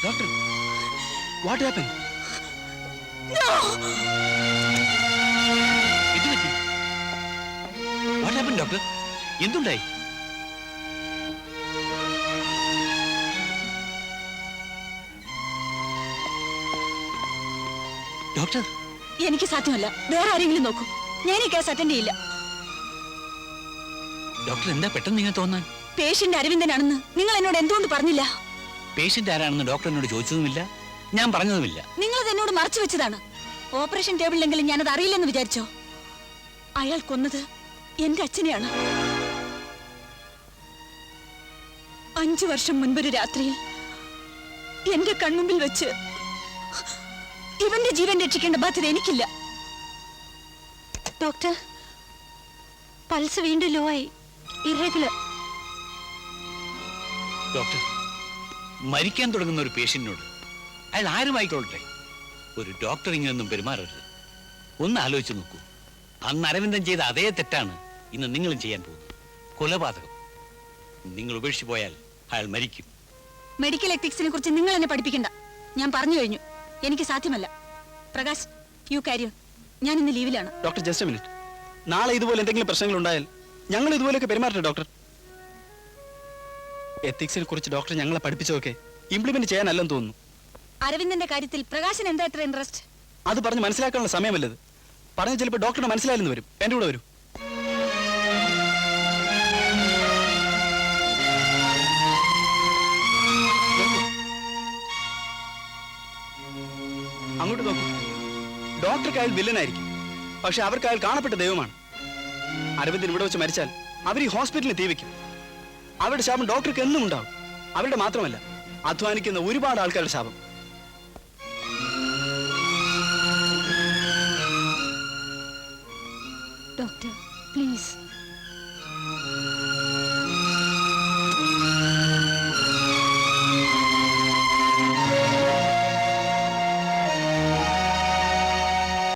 Doctor, what happen? What happen doctor? എന്തുണ്ടായി? Doctor, എനിക്ക് സാധ്യമല്ല. വേറെ ആരെങ്കിലും നോക്കൂ. ഞാൻ ഈ കേസ് അറ്റൻഡ് ചെയ്യില്ല. ഡോക്ടർ, എന്താ പെട്ടെന്ന് നിങ്ങൾ തോന്നാൻ? പേഷ്യന്റ് അരവിന്ദനാണെന്ന് നിങ്ങൾ എന്നോട് എന്തുകൊണ്ട് പറഞ്ഞില്ല? പേഷ്യന്റ് ആരാണെന്ന് ഡോക്ടർ എന്നോട് ചോദിച്ചതുമില്ല, ഞാൻ പറഞ്ഞതുമില്ല. നിങ്ങളത് എന്നോട് മറച്ചു വെച്ചതാണ്. ഓപ്പറേഷൻ ടേബിളിലെങ്കിലും ഞാനത് അറിയില്ലെന്ന് വിചാരിച്ചോ? അയാൾ കൊന്നത് എന്റെ അച്ഛനെയാണ്. 5 വർഷം മുൻപൊരു രാത്രിയിൽ എന്റെ കൺമുമ്പിൽ വെച്ച് ഇവന്റെ ജീവൻ രക്ഷിക്കേണ്ട ബാധ്യത എനിക്കില്ല. ഡോക്ടർ, പൾസ് വീണ്ടും ലോ ആയി. ഇറഗുലർ. ഡോക്ടർ, മരിക്കാൻ തുടങ്ങുന്ന ഒരു പേഷ്യന്റിനോട് അയാൾ ആരുമായിക്കൊള്ളട്ടെ, ഒരു ഡോക്ടർ ഇങ്ങനെയൊന്നും പെരുമാറരുത്. ഒന്ന് ആലോചിച്ച് നോക്കൂ. അന്ന് അരവിന്ദൻ ചെയ്ത അതേ തെറ്റാണ് ഇന്ന് നിങ്ങളും ചെയ്യാൻ പോകുന്നത്. കൊലപാതകം. നിങ്ങൾ ഉപേക്ഷിച്ചു പോയാൽ അയാൾ മരിക്കും. മെഡിക്കൽ എത്തിക്സിനെ കുറിച്ച് നിങ്ങൾ എന്നെ പഠിപ്പിക്കണ്ട. ഞാൻ പറഞ്ഞു കഴിഞ്ഞു, എനിക്ക് സാധ്യമല്ല. Prakash, you carry on. ഞാൻ ഇന്ന് ലീവിലാണ്. Doctor, just a minute. നാളെ ഇതുപോലെ എന്തെങ്കിലും പ്രശ്നങ്ങൾ ഉണ്ടായാൽ ഞങ്ങൾ ഇതുപോലെയൊക്കെ പെരുമാറട്ടെ ഡോക്ടർ? എത്തിക്സിനെ കുറിച്ച് ഡോക്ടർ ഞങ്ങളെ പഠിപ്പിച്ചതൊക്കെ ഇംപ്ലിമെന്റ് ചെയ്യാനല്ലെന്ന് തോന്നുന്നു. അരവിന്ദന്റെ കാര്യത്തിൽ പ്രകാശിന് എന്താ ഇത്ര ഇൻട്രസ്റ്റ്? അത് പറഞ്ഞ് മനസ്സിലാക്കാനുള്ള സമയമല്ലത്. പറഞ്ഞ ചിലപ്പോൾ ഡോക്ടറിന് മനസ്സിലായില്ലെന്ന് വരും. എന്റെ കൂടെ വരും. അങ്ങോട്ട് നോക്കൂ. ഡോക്ടർക്ക് അയാൾ വില്ലനായിരിക്കും, പക്ഷെ അവർക്ക് അയാൾ കാണപ്പെട്ട ദൈവമാണ്. അരവിന്ദൻ ഇവിടെ വെച്ച് മരിച്ചാൽ അവർ ഈ ഹോസ്പിറ്റലിൽ തീവയ്ക്കും. അവരുടെ ശാപം ഡോക്ടർക്ക് എന്നും ഉണ്ടാവും. അവരുടെ മാത്രമല്ല, അധ്വാനിക്കുന്ന ഒരുപാട് ആൾക്കാരുടെ ശാപം. Doctor, please.